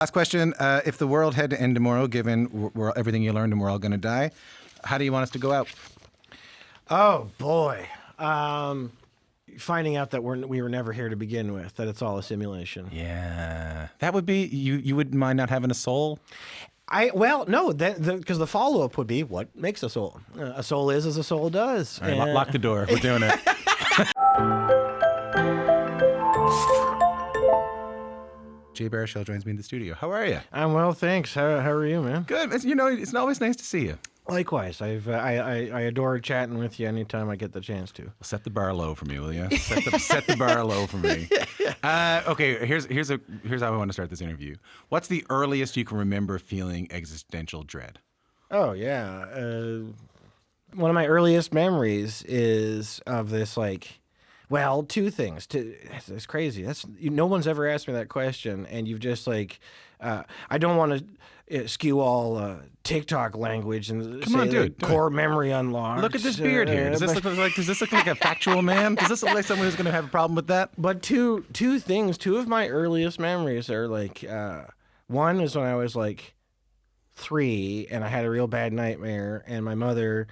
Last question. If the world had to end tomorrow, given everything you learned and we're all going to die, how do you want us to go out? Oh, boy. Finding out that we were never here to begin with, that it's all a simulation. Yeah. That would be, you wouldn't mind not having a soul? Well, no, because the follow-up would be, what makes a soul? A soul is as a soul does. All right, lock the door. We're doing it. Jay Baruchel joins me in the studio. How are you? I'm well, thanks. How are you, man? Good. It's always nice to see you. Likewise. I adore chatting with you anytime I get the chance to. Set the bar low for me, will you? Set the bar low for me. Okay, here's how I want to start this interview. What's the earliest you can remember feeling existential dread? Oh, yeah. One of my earliest memories is of this, well, two things. It's crazy. No one's ever asked me that question, and you've just I don't want to skew all TikTok language and Come on, dude. Core memory unlocked. Look at this beard here. Does this look like a factual man? Does this look like someone who's going to have a problem with that? But two things. Two of my earliest memories are one is when I was 3 and I had a real bad nightmare, and my mother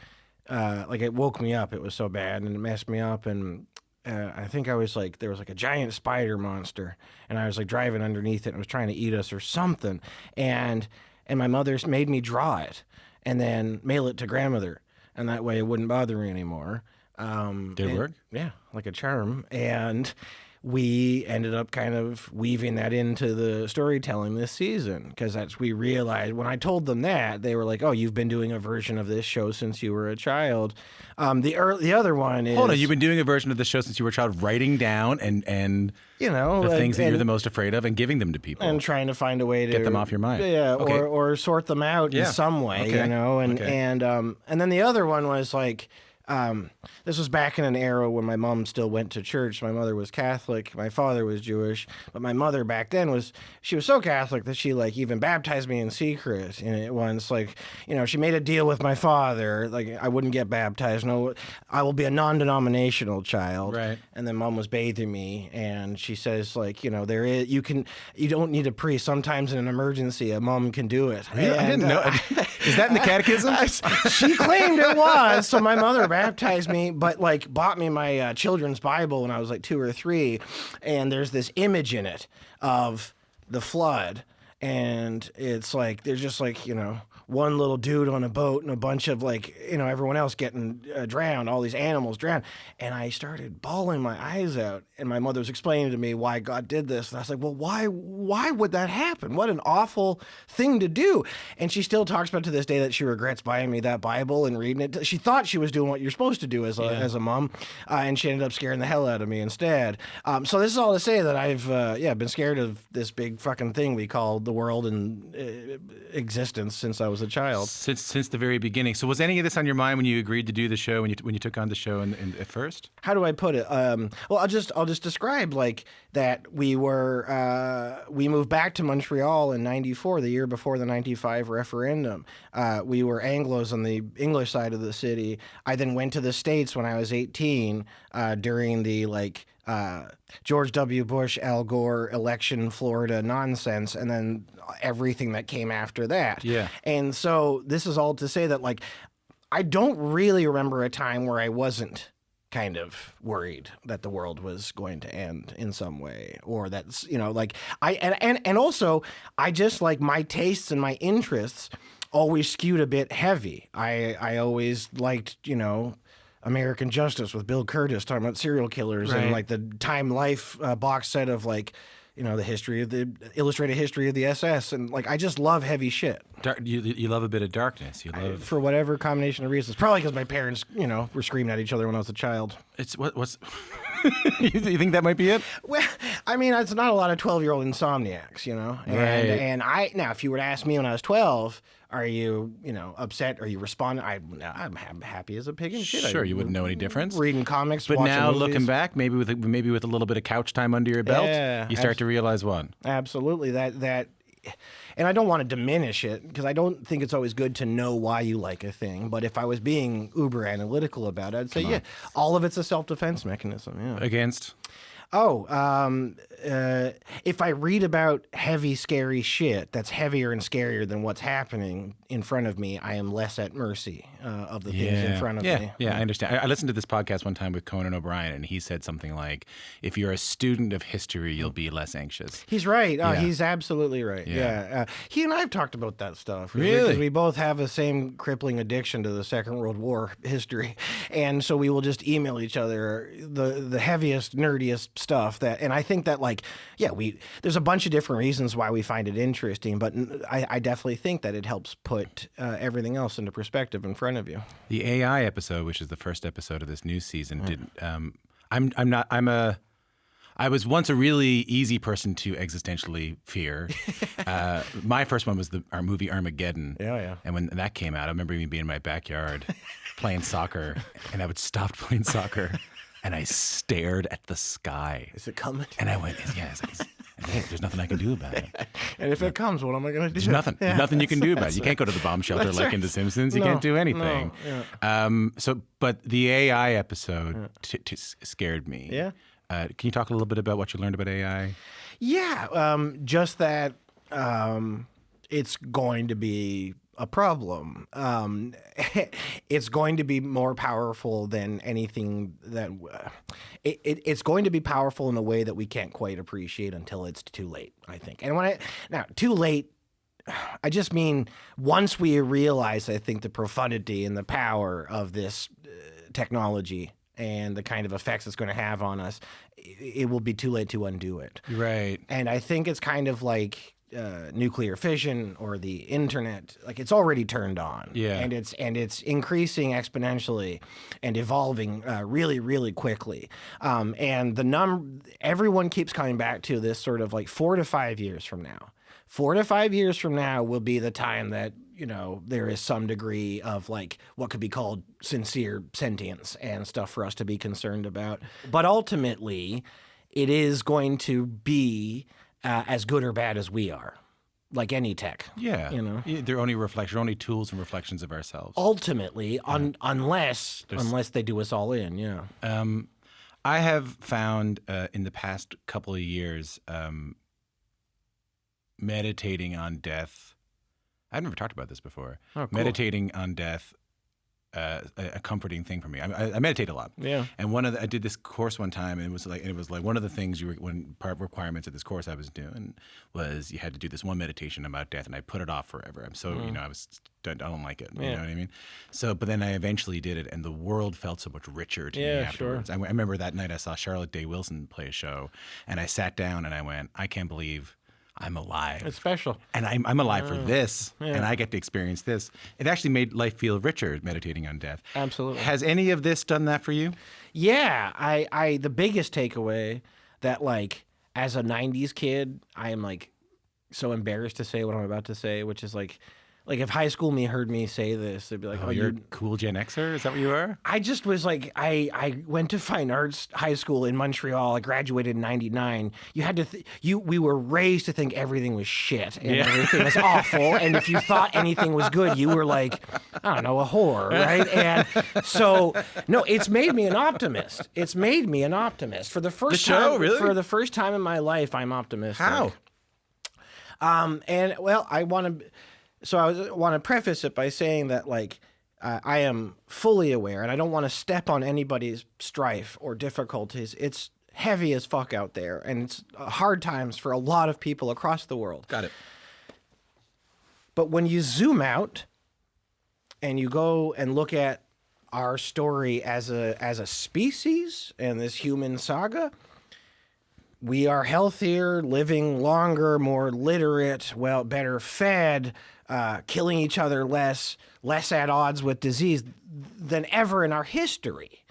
it woke me up. It was so bad and it messed me up, and I think I was there was a giant spider monster, and I was driving underneath it and it was trying to eat us or something. And my mother made me draw it and then mail it to grandmother, and that way it wouldn't bother me anymore. Did it work? Yeah, like a charm. And we ended up kind of weaving that into the storytelling this season, because we realized when I told them that, they were like, "Oh, you've been doing a version of this show since you were a child." The other one is, hold on, you've been doing a version of this show since you were a child, writing down and the things that you're the most afraid of and giving them to people and trying to find a way to get them off your mind. Yeah, okay. or sort them out in some way, okay. And then the other one was this was back in an era when my mom still went to church. My mother was Catholic. My father was Jewish. But my mother back then she was so Catholic that she even baptized me in secret. And once, she made a deal with my father. I wouldn't get baptized. No, I will be a non-denominational child. Right. And then mom was bathing me, and she says, you don't need a priest. Sometimes in an emergency, a mom can do it. Really? I didn't know. Is that in the catechism? She claimed it was. So my mother baptized me, but bought me my children's Bible when I was 2 or 3, and there's this image in it of the flood, and it's there's just one little dude on a boat and a bunch of everyone else getting drowned, all these animals drowned. And I started bawling my eyes out, and my mother was explaining to me why God did this. And I was like, well, why would that happen? What an awful thing to do. And she still talks about to this day that she regrets buying me that Bible and reading it. She thought she was doing what you're supposed to do as a mom, and she ended up scaring the hell out of me instead. So this is all to say that I've been scared of this big fucking thing we call the world and existence since I was a child. Since the very beginning. So was any of this on your mind when you agreed to do the show, when you took on the show at first? How do I put it? Well, I'll just describe that we moved back to Montreal in '94, the year before the '95 referendum. We were Anglos on the English side of the city. I then went to the States when I was 18 during the George W. Bush, Al Gore election, Florida nonsense, and then everything that came after that. Yeah. And so this is all to say that I don't really remember a time where I wasn't kind of worried that the world was going to end in some way, or that's and also I just my tastes and my interests always skewed a bit heavy. I always liked American Justice with Bill Curtis talking about serial killers, right. And the Time Life box set of the history of the illustrated history of the SS, and I just love heavy shit. You love a bit of darkness. For whatever combination of reasons. Probably because my parents, were screaming at each other when I was a child. It's what's you think that might be it? Well, I mean, it's not a lot of 12-year-old insomniacs, Right. And now, if you were to ask me when I was 12, are you, upset? Are you responding? I'm happy as a pig in shit. Sure, you wouldn't know any difference. Reading comics, but watching now movies. looking back, maybe with a little bit of couch time under your belt, you start to realize what. Absolutely, that. And I don't want to diminish it, because I don't think it's always good to know why you like a thing. But if I was being uber analytical about it, I'd say, all of it's a self-defense mechanism. Yeah. Against? Oh, if I read about heavy, scary shit that's heavier and scarier than what's happening in front of me, I am less at mercy of the things in front of me. Yeah, I understand. I listened to this podcast one time with Conan O'Brien, and he said something like, if you're a student of history, you'll be less anxious. He's right. Yeah. He's absolutely right. Yeah. Yeah. He and I have talked about that stuff. Really? Because we both have the same crippling addiction to the Second World War history. And so we will just email each other the heaviest, nerdiest stuff and I think that there's a bunch of different reasons why we find it interesting, but I definitely think that it helps put everything else into perspective in front of you. The AI episode, which is the first episode of this new season, I was once a really easy person to existentially fear. My first one was our movie Armageddon. Yeah. And when that came out, I remember me being in my backyard playing soccer, and I would stop playing soccer, and I stared at the sky. Is it coming? And I went, yes. There's nothing I can do about it. And if it comes, what am I going to do? There's nothing. Yeah, Nothing you can do about it. that's You can't go to the bomb shelter like in The Simpsons. You No, can't do anything. no, yeah. But the AI episode scared me. Yeah. Can you talk a little bit about what you learned about AI? Yeah, just that it's going to be a problem. It's going to be more powerful than anything that it's going to be powerful in a way that we can't quite appreciate until it's too late, I think. And too late, I just mean once we realize, I think, the profundity and the power of this technology and the kind of effects it's going to have on us, it will be too late to undo it. Right. And I think it's kind of like nuclear fission or the internet. Like, it's already turned on. Yeah. And it's increasing exponentially and evolving really, really quickly. And everyone keeps coming back to this sort of like 4 to 5 years from now. 4 to 5 years from now will be the time that, there is some degree of like what could be called sincere sentience and stuff for us to be concerned about. But ultimately, it is going to be as good or bad as we are, like any tech. Yeah. They're only tools and reflections of ourselves. Ultimately, unless they do us all in, yeah. I have found in the past couple of years meditating on death. I've never talked about this before. Oh, cool. Meditating on death, a comforting thing for me. I meditate a lot. Yeah. And I did this course one time, and it was like one of the things part requirements of this course I was doing was you had to do this one meditation about death, and I put it off forever. I'm so I don't like it. You know what I mean? So, but then I eventually did it, and the world felt so much richer to me afterwards. Sure. I remember that night I saw Charlotte Day Wilson play a show, and I sat down and I went, I can't believe I'm alive. It's special. And I'm alive for this, and I get to experience this. It actually made life feel richer, meditating on death. Absolutely. Has any of this done that for you? Yeah. The biggest takeaway that, like, as a 90s kid, I am, like, so embarrassed to say what I'm about to say, which is, like if high school me heard me say this, they'd be like, Oh, you're a cool Gen Xer? Is that what you are? I just was like, I went to fine arts high school in Montreal. I graduated in 99. You had to, we were raised to think everything was shit and everything was awful. And if you thought anything was good, you were like, I don't know, a whore, right? And so, no, it's made me an optimist. It's made me an optimist. For the first time, really? For the first time in my life, I'm optimistic. How? And well, I want to preface it by saying that, like, I am fully aware, and I don't want to step on anybody's strife or difficulties. It's heavy as fuck out there, and it's hard times for a lot of people across the world. Got it. But when you zoom out and you go and look at our story as a species and this human saga, we are healthier, living longer, more literate, better fed, killing each other less at odds with disease than ever in our history.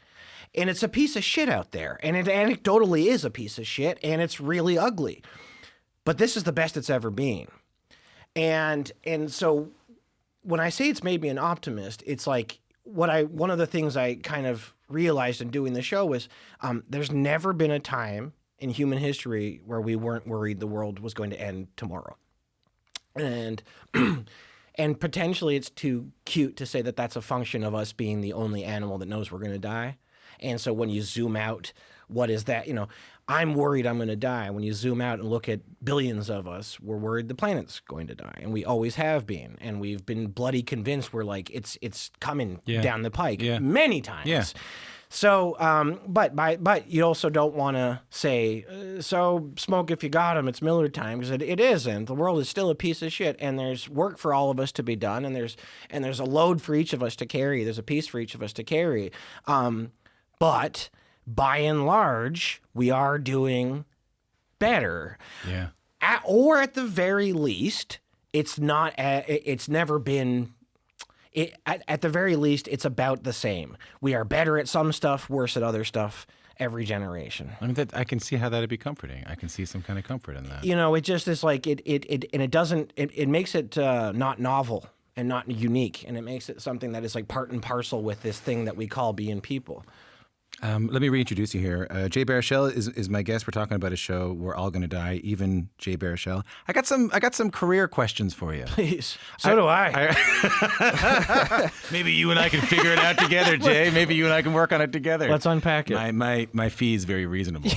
And it's a piece of shit out there. And it anecdotally is a piece of shit, and it's really ugly. But this is the best it's ever been. And so when I say it's made me an optimist, it's like one of the things I kind of realized in doing the show was there's never been a time in human history where we weren't worried the world was going to end tomorrow. And and potentially it's too cute to say that that's a function of us being the only animal that knows we're going to die. And so when you zoom out, what is that? I'm worried I'm going to die. When you zoom out and look at billions of us, we're worried the planet's going to die, and we always have been, and we've been bloody convinced we're like it's coming down the pike many times. Yeah. So, but you also don't want to say, so smoke if you got 'em, it's Miller time, because it isn't. The world is still a piece of shit, and there's work for all of us to be done, and there's a load for each of us to carry. There's a piece for each of us to carry. But by and large, we are doing better. Yeah. Or at the very least, it's not. It's never been. At the very least, it's about the same. We are better at some stuff, worse at other stuff every generation. I mean, I can see how that'd be comforting. I can see some kind of comfort in that. It just is like and it doesn't. It makes it not novel and not unique, and it makes it something that is like part and parcel with this thing that we call being people. Let me reintroduce you here. Jay Baruchel is my guest. We're talking about a show, We're All Gonna Die, even Jay Baruchel. I got some career questions for you. Please. So do I. Maybe you and I can figure it out together, Jay. Maybe you and I can work on it together. Let's unpack it. My fee is very reasonable.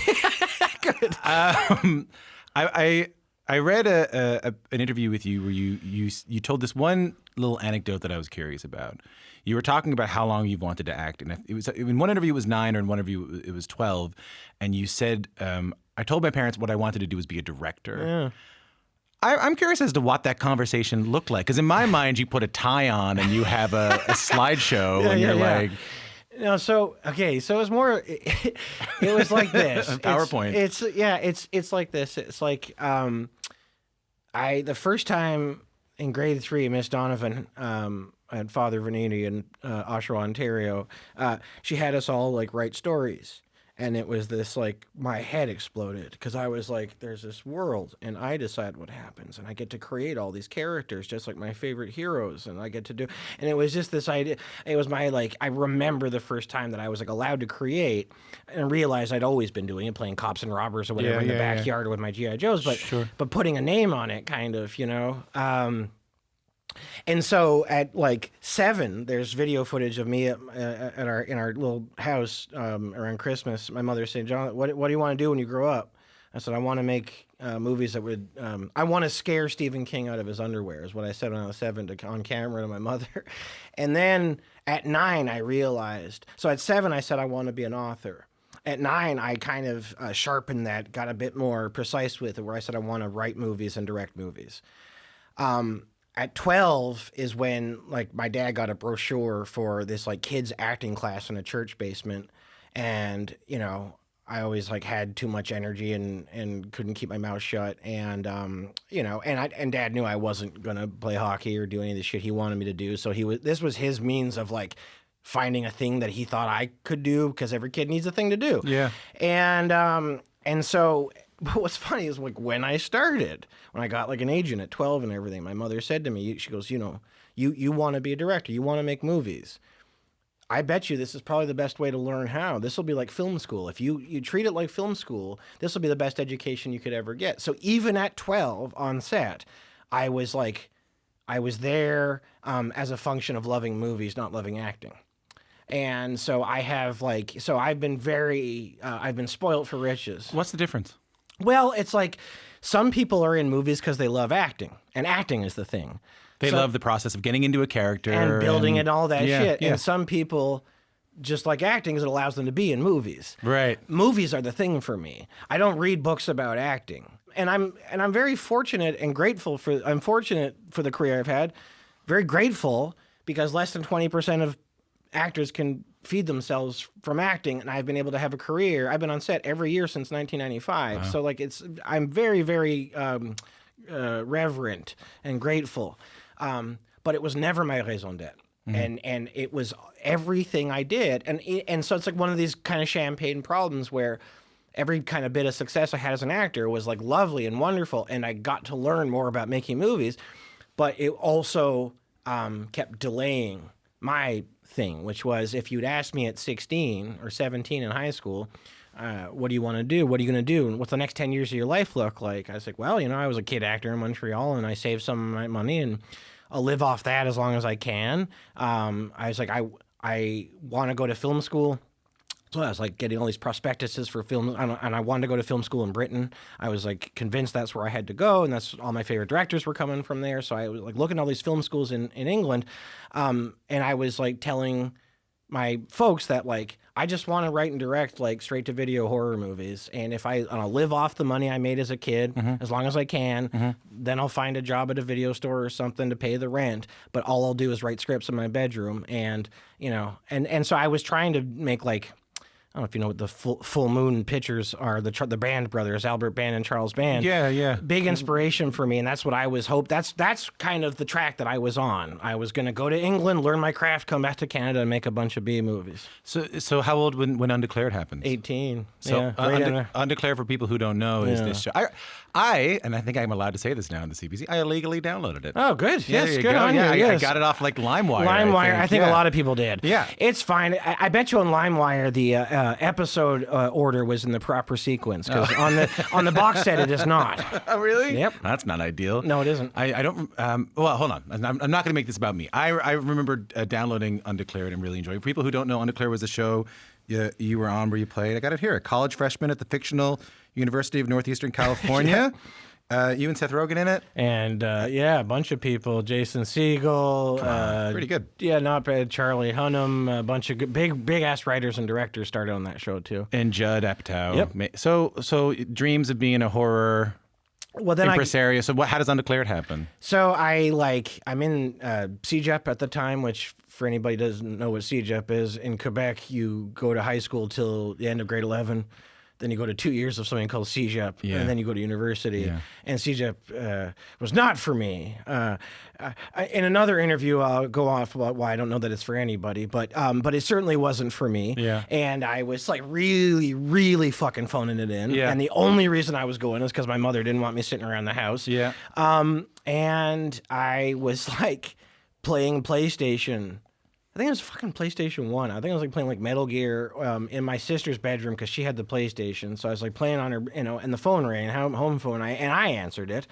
Good. I read an interview with you where you told this one little anecdote that I was curious about. You were talking about how long you've wanted to act, and it was in one interview it was 9, or in one interview it was 12, and you said, "I told my parents what I wanted to do was be a director." Yeah. I'm curious as to what that conversation looked like, because in my mind you put a tie on and you have a slideshow, and you're like. No, so it was more. It was like this. PowerPoint. It's like this. It's like the first time in grade 3, Miss Donovan, at Father Venini in Oshawa, Ontario, she had us all like write stories, and it was this like my head exploded because I was like, "There's this world, and I decide what happens, and I get to create all these characters just like my favorite heroes, and I get to do." And it was just this idea. It was my like I remember the first time that I was like allowed to create, and realized I'd always been doing it, playing cops and robbers or whatever in the backyard or with my GI Joes, but putting a name on it, kind of, And so at like 7, there's video footage of me in our little house around Christmas. My mother said, "John, what do you want to do when you grow up?" I said, "I want to make movies that would. I want to scare Stephen King out of his underwear," is what I said when I was 7 on camera to my mother. And then at 9, I realized. So at 7, I said I want to be an author. At 9, I kind of sharpened that, got a bit more precise with it, where I said I want to write movies and direct movies. At 12 is when like my dad got a brochure for this like kids acting class in a church basement, and I always like had too much energy and couldn't keep my mouth shut, and and Dad knew I wasn't gonna play hockey or do any of the shit he wanted me to do, so this was his means of like finding a thing that he thought I could do, because every kid needs a thing to do. Yeah. And so. But what's funny is like when I got like an agent at 12 and everything, my mother said to me, she goes, you want to be a director, you want to make movies. I bet you this is probably the best way to learn how. This will be like film school. If you treat it like film school, this will be the best education you could ever get. So even at 12 on set, I was there as a function of loving movies, not loving acting. And so I've been spoiled for riches. What's the difference? Well, it's like some people are in movies because they love acting, and acting is the thing. They love the process of getting into a character and building and all that shit. Yeah. And some people just like acting because it allows them to be in movies. Right. Movies are the thing for me. I don't read books about acting, and I'm very fortunate and grateful for. I'm fortunate for the career I've had. Very grateful because less than 20% of actors can feed themselves from acting, and I've been able to have a career. I've been on set every year since 1995. Wow. So like I'm very, very reverent and grateful. But it was never my raison d'être. Mm-hmm. And it was everything I did. And so it's like one of these kind of champagne problems where every kind of bit of success I had as an actor was like lovely and wonderful, and I got to learn more about making movies, but it also kept delaying my thing, which was if you'd asked me at 16 or 17 in high school, what do you want to do? What are you going to do? And what's the next 10 years of your life look like? I was like, well, I was a kid actor in Montreal, and I saved some of my money, and I'll live off that as long as I can. I was like, I want to go to film school. So I was like getting all these prospectuses for film, and I wanted to go to film school in Britain. I was like convinced that's where I had to go, and that's all my favorite directors were coming from there. So I was like looking at all these film schools in England, and I was like telling my folks that like I just want to write and direct like straight to video horror movies, and if I'll live off the money I made as a kid as long as I can, then I'll find a job at a video store or something to pay the rent. But all I'll do is write scripts in my bedroom, and and so I was trying to make like. I don't know if you know what the Full Moon Pictures are, the Band brothers, Albert Band and Charles Band. Yeah. Big inspiration for me, and that's what I was That's kind of the track that I was on. I was going to go to England, learn my craft, come back to Canada, and make a bunch of B movies. So how old when Undeclared happens? 18. So yeah, Undeclared, for people who don't know, is this show. And I think I'm allowed to say this now in the CBC, I illegally downloaded it. Oh, good. Yeah, yes, good on you. Yeah, yes. I got it off like LimeWire. I think a lot of people did. Yeah. It's fine. I bet you on LimeWire the episode order was in the proper sequence, because on the box set it is not. Oh, really? Yep. That's not ideal. No, it isn't. I don't. Well, hold on. I'm not going to make this about me. I remember downloading Undeclared and really enjoying it. For people who don't know, Undeclared was a show you were on where you played. I got it here. A college freshman at the fictional University of Northeastern California. You and Seth Rogen in it? And a bunch of people. Jason Segel. Pretty good. Yeah, not bad. Charlie Hunnam. A bunch of good, big ass writers and directors started on that show too. And Judd Apatow. Yep. So dreams of being a horror impresario. So how does Undeclared happen? So I'm in CEGEP at the time, which for anybody who doesn't know what CEGEP is, in Quebec, you go to high school till the end of grade 11. Then you go to 2 years of something called CEGEP, and then you go to university. Yeah. And CEGEP was not for me. In another interview, I'll go off about why I don't know that it's for anybody, but it certainly wasn't for me. Yeah. And I was like really, really fucking phoning it in. Yeah. And the only reason I was going is because my mother didn't want me sitting around the house. Yeah. And I was like playing PlayStation. I think it was fucking PlayStation 1. I think I was like playing like Metal Gear in my sister's bedroom because she had the PlayStation. So I was like playing on her, and the phone rang, home phone, and I answered it.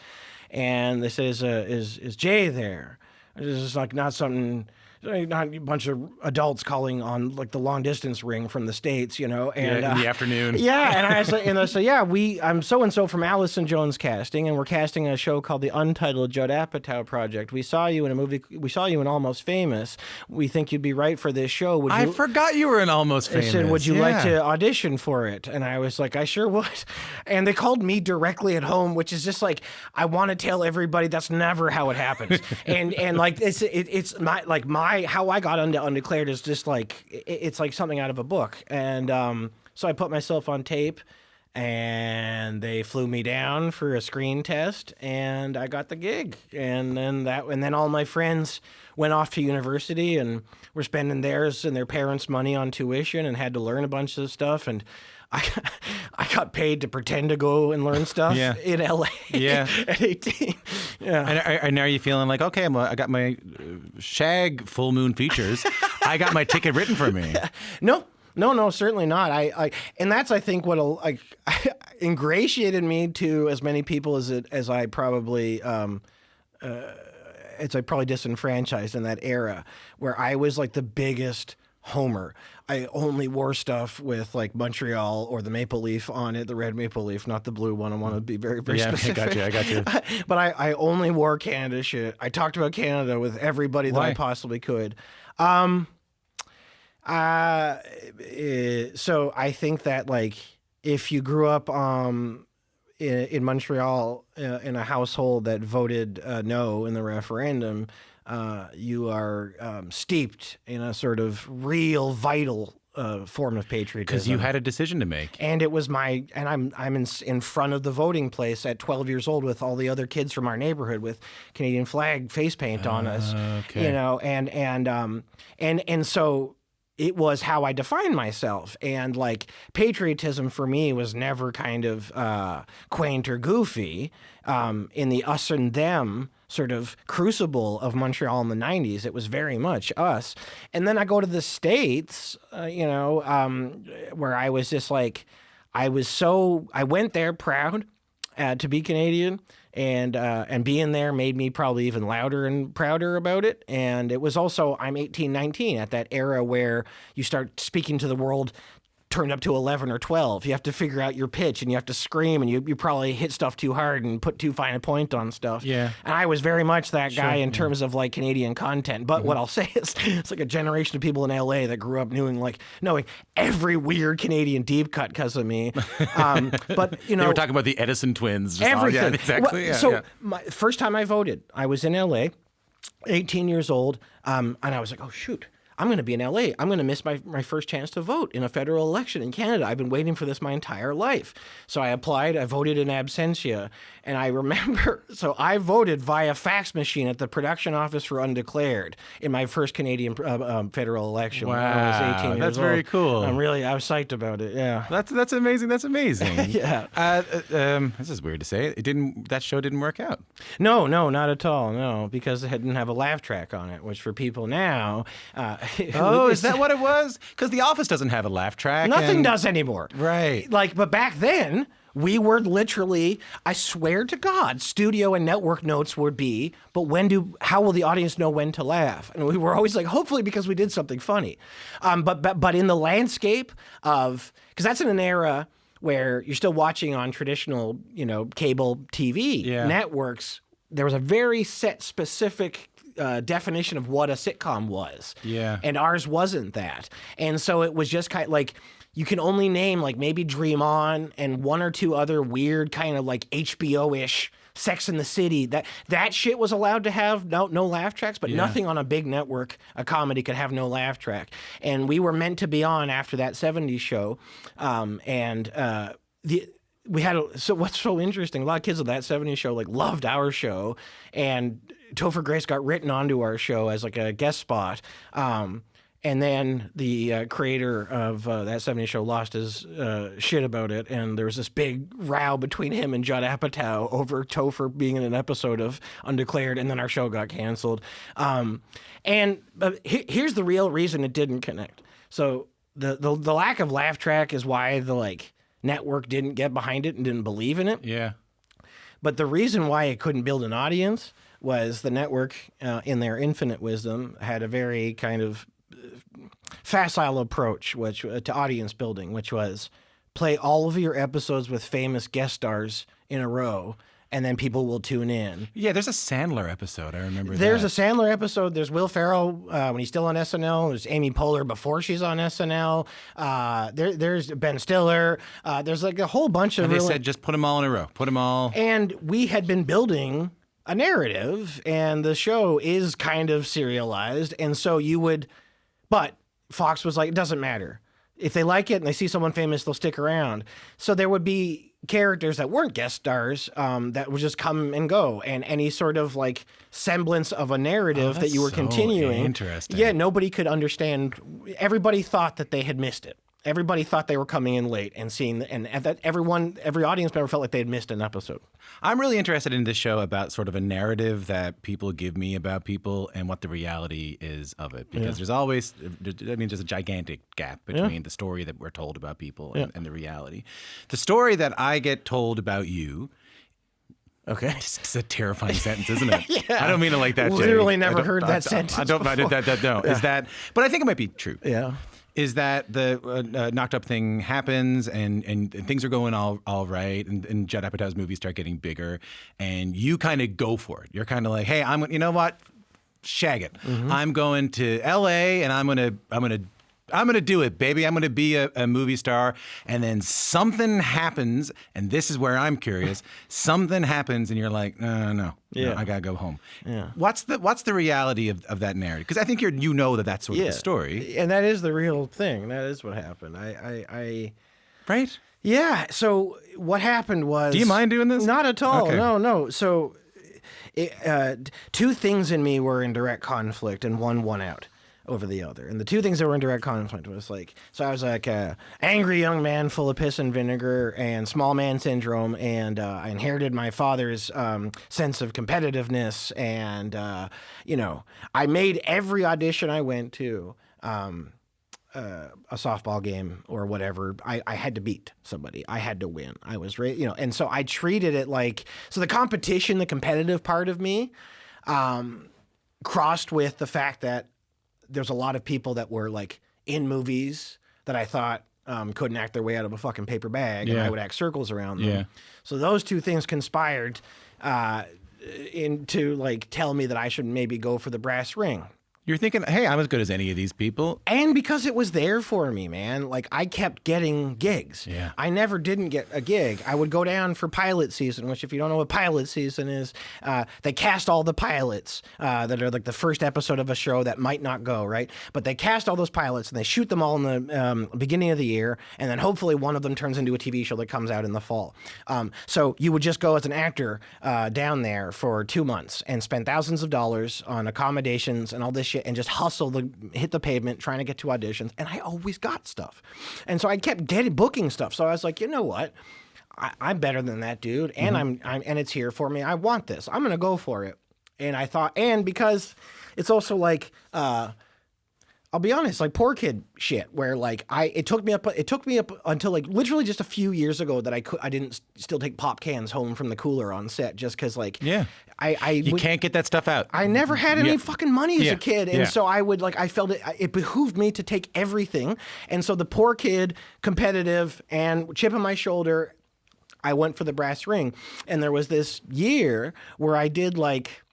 And they said, is Jay there? This is like not a bunch of adults calling on like the long distance ring from the States, and in the afternoon. Yeah, and I said, I'm so and so from Allison Jones Casting, and we're casting a show called the Untitled Judd Apatow Project. We saw you in a movie. We saw you in Almost Famous. We think you'd be right for this show. I forgot you were in Almost Famous. I said, would you like to audition for it? And I was like, I sure would. And they called me directly at home, which is just like, I want to tell everybody that's never how it happens. and like it's not like how I got into Undeclared is just like it's like something out of a book. And so I put myself on tape, and they flew me down for a screen test, and I got the gig. And then all my friends went off to university and were spending theirs and their parents' money on tuition and had to learn a bunch of stuff. And I got paid to pretend to go and learn stuff in LA at 18. Yeah. And are you feeling like, okay, I got my Shag Full Moon features. I got my ticket written for me. No, certainly not. And that's, I think, what ingratiated me to as many people as I probably disenfranchised in that era, where I was like the biggest homer. I only wore stuff with like Montreal or the maple leaf on it, the red maple leaf, not the blue one. I want to be very, very specific. I got you. But I only wore Canada shit. I talked about Canada with everybody that I possibly could. So I think that like if you grew up in Montreal in a household that voted no in the referendum, you are steeped in a sort of real vital form of patriotism. Because you had a decision to make. And it was I'm in front of the voting place at 12 years old with all the other kids from our neighborhood with Canadian flag face paint on us. Okay. And so it was how I defined myself. And like patriotism for me was never kind of quaint or goofy. In the us and them sort of crucible of Montreal in the 90s, it was very much us. And then I go to the States, where I was just like, I went there proud to be Canadian, and being there made me probably even louder and prouder about it. And it was also, I'm 18, 19 at that era where you start speaking to the world turned up to 11 or 12. You have to figure out your pitch, and you have to scream, and you probably hit stuff too hard and put too fine a point on stuff. Yeah. And I was very much that guy in terms of like Canadian content. But what I'll say is it's like a generation of people in LA that grew up knowing every weird Canadian deep cut because of me. But They were talking about the Edison twins. everything. Yeah, exactly. My first time I voted, I was in LA, 18 years old, and I was like, oh shoot, I'm going to be in LA. I'm going to miss my first chance to vote in a federal election in Canada. I've been waiting for this my entire life. So I applied. I voted in absentia. And I remember, so I voted via fax machine at the production office for Undeclared in my first Canadian federal election when I was 18 years old. That's very cool. I was psyched about it, yeah. That's amazing. That's amazing. Yeah. This is weird to say. That show didn't work out. No, not at all, no, because it didn't have a laugh track on it, which for people now... Oh, is that what it was? Because The Office doesn't have a laugh track. Nothing does anymore. Right. But back then, we were literally, I swear to God, studio and network notes would be, but how will the audience know when to laugh? And we were always like, hopefully because we did something funny. But in the landscape of, because that's in an era where you're still watching on traditional, cable TV networks, there was a very set specific definition of what a sitcom was. Yeah. And ours wasn't that. And so it was just kind of like, you can only name like maybe Dream On and one or two other weird kind of like HBO-ish Sex in the City. That shit was allowed to have no laugh tracks, but nothing on a big network, a comedy, could have no laugh track. And we were meant to be on after that 70s show. So what's so interesting, a lot of kids of that 70s show loved our show, and Topher Grace got written onto our show as like a guest spot. And then the creator of that 70s show lost his shit about it, and there was this big row between him and Judd Apatow over Topher being in an episode of Undeclared, and then our show got canceled. Here's the real reason it didn't connect. So the lack of laugh track is why the network didn't get behind it and didn't believe in it. Yeah. But the reason why it couldn't build an audience was the network, in their infinite wisdom, had a very kind of facile approach to audience building, which was play all of your episodes with famous guest stars in a row, and then people will tune in. Yeah, there's a Sandler episode. I remember There's a Sandler episode. There's Will Ferrell when he's still on SNL. There's Amy Poehler before she's on SNL. There's Ben Stiller. There's like a whole bunch of... And they said just put them all in a row. Put them all... And we had been building a narrative, and the show is kind of serialized, and so you would... But Fox was like, it doesn't matter. If they like it and they see someone famous, they'll stick around. So there would be characters that weren't guest stars that would just come and go, and any sort of like semblance of a narrative that you were continuing. Interesting. Yeah, nobody could understand. Everybody thought that they had missed it. Everybody thought they were coming in late and seeing, and that every audience member felt like they had missed an episode. I'm really interested in this show about sort of a narrative that people give me about people and what the reality is of it. Because there's always, there's a gigantic gap between the story that we're told about people and the reality. The story that I get told about you. Okay. It's a terrifying sentence, isn't it? I don't mean it like that, Jay. Literally never heard that sentence. I don't. Is that? But I think it might be true. Yeah. Is that the knocked up thing happens and things are going all right, and Judd Apatow's movies start getting bigger, and you kind of go for it. You're kind of like, hey, you know what, shag it. Mm-hmm. I'm going to L.A. and I'm gonna do it, baby. I'm gonna be a movie star. And then something happens, and this is where I'm curious. Something happens, and you're like, no, I gotta go home. Yeah. What's the reality of that narrative? Because I think you know that's sort of the story, and that is the real thing. That is what happened. Right? Yeah. So what happened was. Do you mind doing this? Not at all. Okay. No. So, two things in me were in direct conflict, and one won out over the other. And the two things that were in direct conflict was so I was like a angry young man full of piss and vinegar and small man syndrome, and I inherited my father's sense of competitiveness, and I made every audition I went to a softball game or whatever, I had to beat somebody. I had to win. I was and so I treated it so the competition, the competitive part of me crossed with the fact that there's a lot of people that were in movies that I thought, couldn't act their way out of a fucking paper bag, and I would act circles around them. Yeah. So those two things conspired to like tell me that I should maybe go for the brass ring. You're thinking, hey, I'm as good as any of these people. And because it was there for me, man, like I kept getting gigs. Yeah. I never didn't get a gig. I would go down for pilot season, which if you don't know what pilot season is, they cast all the pilots that are like the first episode of a show that might not go, right? But they cast all those pilots and they shoot them all in the beginning of the year. And then hopefully one of them turns into a TV show that comes out in the fall. So you would just go as an actor down there for 2 months and spend thousands of dollars on accommodations and all this shit, and just hustle hit the pavement trying to get to auditions. And I always got stuff. And so I kept booking stuff. So I was like, you know what? I'm better than that dude. And and it's here for me. I want this. I'm going to go for it. And I thought, and because it's also like, I'll be honest, like poor kid shit, where like it took me up until like literally just a few years ago that I didn't still take pop cans home from the cooler on set, just because like you can't get that stuff out. I never had any fucking money as a kid, and so I would like I felt it behooved me to take everything, and so the poor kid, competitive and chip on my shoulder, I went for the brass ring, and there was this year where I did like.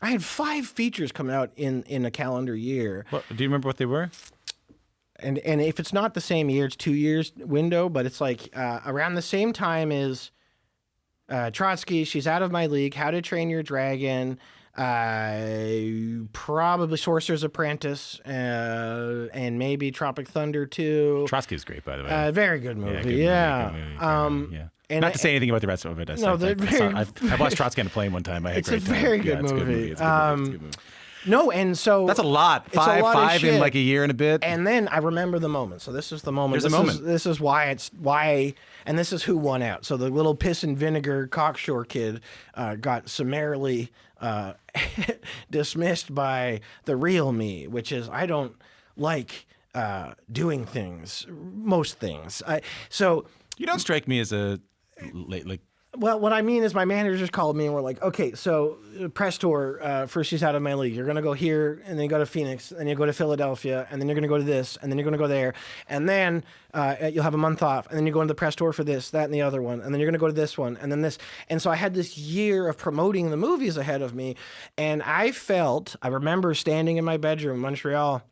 I had 5 features come out in a calendar year. What, do you remember what they were? And if it's not the same year, it's 2 years window, but it's like around the same time as Trotsky, She's Out of My League, How to Train Your Dragon, probably Sorcerer's Apprentice, and maybe Tropic Thunder 2. Trotsky's great, by the way. Very good movie. Yeah. Good movie. And not to say anything about the rest of it. I watched Trotsky on a plane one time. It's a very good movie. It's a good movie. No, and so that's a lot. Five in like a year and a bit. And then I remember the moment. So this is the moment. There's a moment. This is why, and this is who won out. So the little piss and vinegar cocksure kid got summarily dismissed by the real me, which is I don't like doing things, most things. So you don't strike me as a like. Well, what I mean is my manager just called me and we're like, okay, so press tour for She's Out of My League. You're going to go here and then you go to Phoenix and you go to Philadelphia and then you're going to go to this and then you're going to go there. And then you'll have a month off and then you go into the press tour for this, that, and the other one. And then you're going to go to this one and then this. And so I had this year of promoting the movies ahead of me. And I remember standing in my bedroom in Montreal,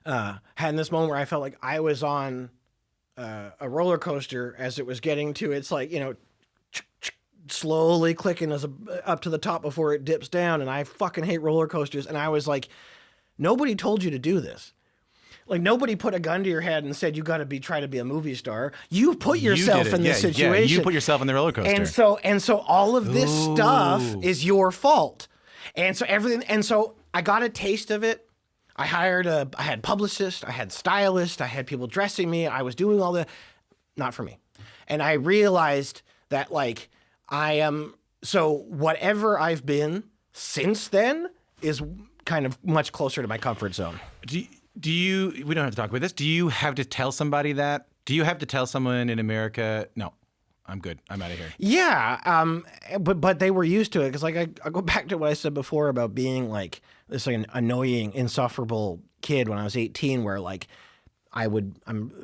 had this moment where I felt like I was on a roller coaster as it was getting to its like, slowly clicking up to the top before it dips down, and I fucking hate roller coasters. And I was like, nobody told you to do this. Like nobody put a gun to your head and said you got to try to be a movie star. You put yourself in this situation. Yeah, you put yourself in the roller coaster. And so all of this stuff is your fault. And so everything. And so I got a taste of it. I had publicists, I had stylists, I had people dressing me. I was doing all the, not for me. And I realized that like so whatever I've been since then is kind of much closer to my comfort zone. Do you, we don't have to talk about this. Do you have to tell somebody that? Do you have to tell someone in America, no, I'm good, I'm out of here? Yeah, but they were used to it because like I go back to what I said before about being like this like an annoying, insufferable kid when I was 18 where like I would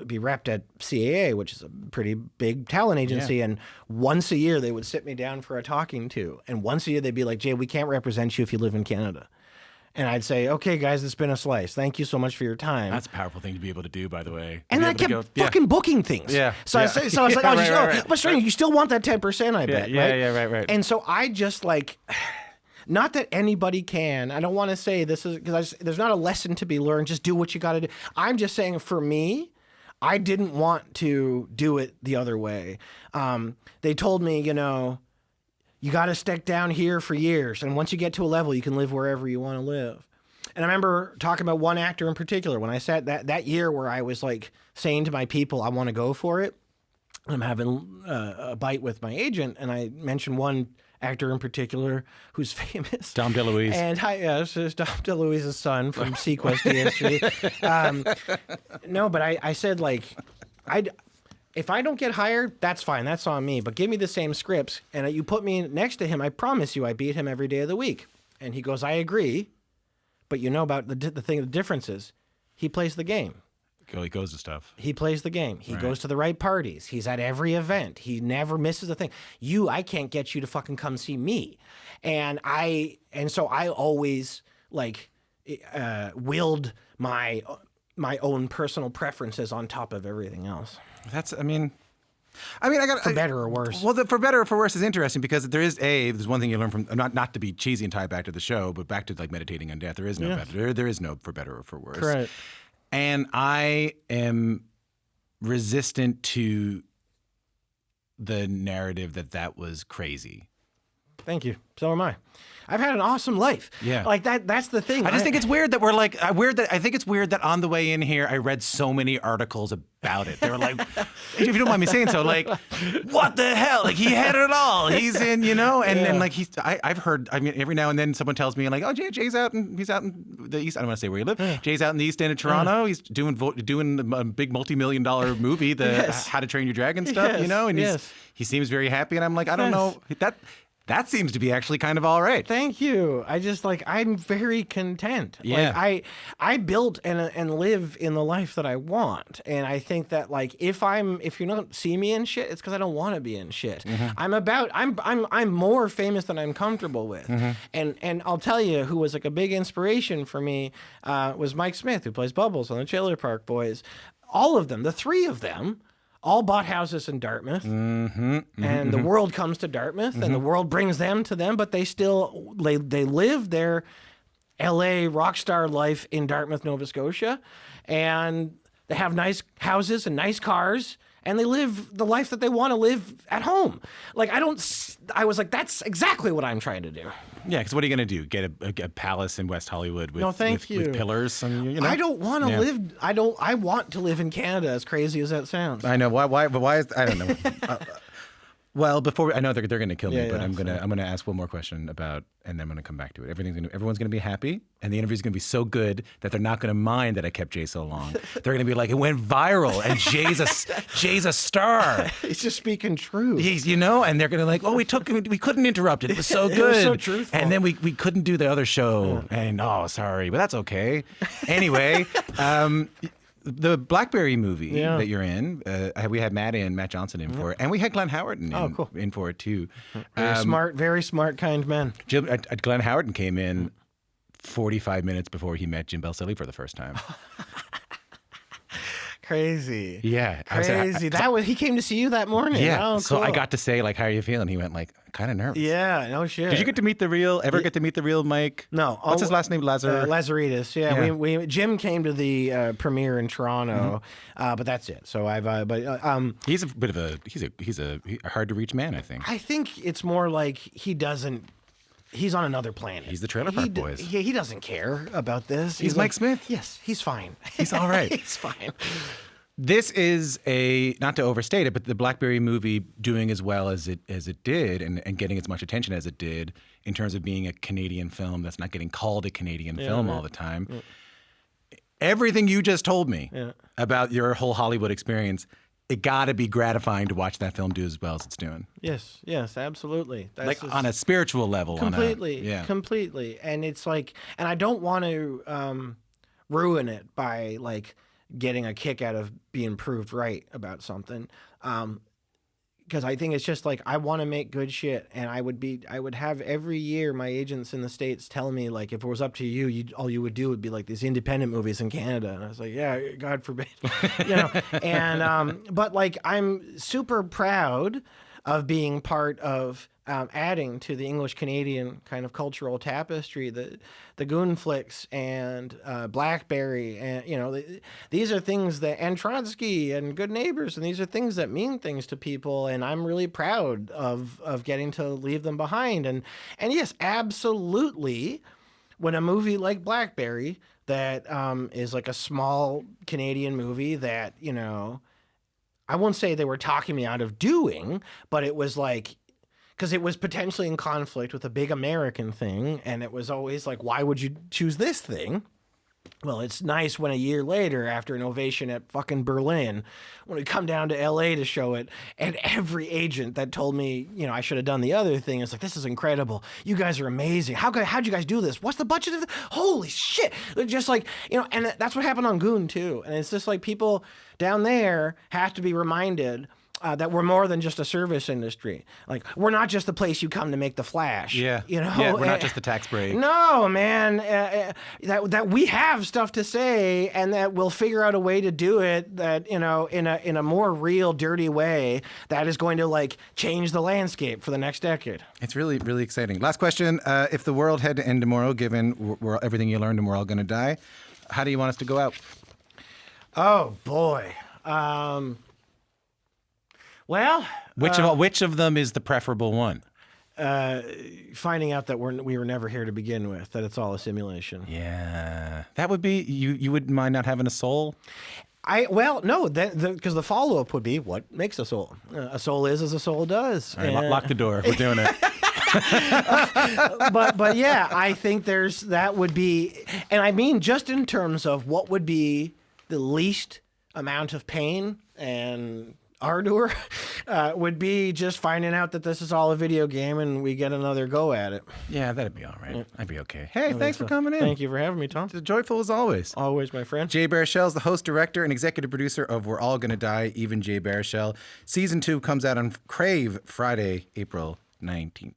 be repped at CAA, which is a pretty big talent agency, and once a year they would sit me down for a talking to, and once a year they'd be like, Jay, we can't represent you if you live in Canada. And I'd say, okay, guys, it's been a slice. Thank you so much for your time. That's a powerful thing to be able to do, by the way. And I kept fucking booking things. Yeah. So I was like, oh, but String, you still want that 10%, I bet, right? Right. And so I just like... Not that anybody can. I don't want to say this is because there's not a lesson to be learned. Just do what you got to do. I'm just saying for me, I didn't want to do it the other way. They told me, you got to stick down here for years. And once you get to a level, you can live wherever you want to live. And I remember talking about one actor in particular when I sat that year where I was like saying to my people, I want to go for it. I'm having a bite with my agent. And I mentioned one actor in particular who's famous. Dom DeLuise. And this is Dom DeLuise's son from Sequest DSG. No, but I said, like, if I don't get hired, that's fine. That's on me. But give me the same scripts. And you put me next to him, I promise you I beat him every day of the week. And he goes, I agree. But you know about the difference is he plays the game. He goes to stuff. He plays the game. He goes to the right parties. He's at every event. He never misses a thing. I can't get you to fucking come see me. And so I always like willed my own personal preferences on top of everything else. I mean, I got for better or worse. Well, for better or for worse is interesting because there's one thing you learn from not to be cheesy and tie it back to the show, but back to like meditating on death. There is no better. There is no for better or for worse. Correct. And I am resistant to the narrative that was crazy. Thank you. So am I. I've had an awesome life. Yeah. Like that's the thing. I just think it's weird that I think it's weird that on the way in here, I read so many articles about it. They were like, if you don't mind me saying so, like, what the hell? Like, he had it all. He's in, and then like I've heard, I mean, every now and then someone tells me like, oh, Jay's out and he's out in the East. I don't want to say where you live. Yeah. Jay's out in the East End of Toronto. He's doing a big multi-million-dollar movie, How to Train Your Dragon stuff, and he seems very happy. And I'm like, I don't know that seems to be actually kind of all right. Thank you. I'm very content. Yeah. Like I built and live in the life that I want. And I think that like if you don't see me in shit, it's because I don't want to be in shit. Mm-hmm. I'm more famous than I'm comfortable with. Mm-hmm. And I'll tell you who was like a big inspiration for me was Mike Smith, who plays Bubbles on the Trailer Park Boys. All of them, the three of them, all bought houses in Dartmouth, and the world comes to Dartmouth, and the world brings them to them, but they still they live their L.A. rock star life in Dartmouth, Nova Scotia, and they have nice houses and nice cars, and they live the life that they want to live at home. Like I was like, that's exactly what I'm trying to do. Yeah, because what are you going to do? Get a palace in West Hollywood with, with pillars? And, I don't want to live. I want to live in Canada. As crazy as that sounds. I know why, but why is I don't know. Well, before I know they're going to kill me, but I'm gonna ask one more question about, and then I'm gonna come back to it. Everyone's gonna be happy, and the interview's gonna be so good that they're not gonna mind that I kept Jay so long. They're gonna be like, it went viral, and Jay's a star. He's just speaking truth. He's and they're gonna like, oh, we couldn't interrupt it. It was so good. It was so truthful. And then we couldn't do the other show, and sorry, but that's okay. Anyway. The Blackberry movie that you're in, we had Matt Johnson in for it, and we had Glenn Howerton in for it too. Very smart, kind man. Glenn Howerton came in 45 minutes before he met Jim Balsillie for the first time. Crazy. Yeah. Crazy. He came to see you that morning. Yeah. Oh, cool. So I got to say, like, how are you feeling? He went, like, kind of nervous. Yeah, no shit. Did you get to meet get to meet the real Mike? No. What's his last name? Lazaridis. Yeah. Jim came to the premiere in Toronto, but that's it. So he's a bit of he's a hard to reach man, I think. I think it's more like he's on another planet. He's the Trailer Park Boys. He doesn't care about this. He's Mike Smith. Yes, he's fine. He's all right. He's fine. This is not to overstate it, but the Blackberry movie doing as well as it did and getting as much attention as it did in terms of being a Canadian film that's not getting called a Canadian film all the time. Yeah. Everything you just told me about your whole Hollywood experience, it got to be gratifying to watch that film do as well as it's doing. Yes, absolutely. That's on a spiritual level. Completely. And it's like, and I don't want to ruin it by like getting a kick out of being proved right about something. Because I think it's just like, I want to make good shit. And I would have every year my agents in the States tell me, like, if it was up to you, all you would do would be like these independent movies in Canada. And I was like, yeah, God forbid. And, but like, I'm super proud of being part of adding to the English-Canadian kind of cultural tapestry, the Goon flicks and Blackberry, and these are things that, and Trotsky and Good Neighbors, and these are things that mean things to people, and I'm really proud of getting to leave them behind. And yes, absolutely, when a movie like Blackberry that is like a small Canadian movie that I won't say they were talking me out of doing, but it was like, because it was potentially in conflict with a big American thing, and it was always like, why would you choose this thing? Well, it's nice when a year later, after an ovation at fucking Berlin, when we come down to LA to show it, and every agent that told me, I should have done the other thing is like, this is incredible. You guys are amazing. How'd you guys do this? What's the budget of it? Holy shit. Just like, and that's what happened on Goon too. And it's just like people down there have to be reminded that we're more than just a service industry. Like, we're not just the place you come to make the flash. Yeah. Yeah, we're not just the tax break. No, man. That we have stuff to say, and that we'll figure out a way to do it that, in a more real, dirty way that is going to, like, change the landscape for the next decade. It's really, really exciting. Last question. If the world had to end tomorrow, given everything you learned and we're all going to die, how do you want us to go out? Oh, boy. Well, which of them is the preferable one? Finding out that we were never here to begin with, that it's all a simulation. Yeah, that would be you wouldn't mind not having a soul? No, because the follow-up would be, what makes a soul? A soul is as a soul does. All right, lock the door. We're doing it. but yeah, I think that would be, and I mean just in terms of what would be the least amount of pain and ardor would be just finding out that this is all a video game and we get another go at it. Yeah, that'd be all right. Yeah. I'd be okay. Hey, thanks for coming in. Thank you for having me, Tom. It's joyful as always. Always, my friend. Jay Baruchel is the host, director, and executive producer of We're All Gonna Die, Even Jay Baruchel. Season 2 comes out on Crave Friday, April 19th.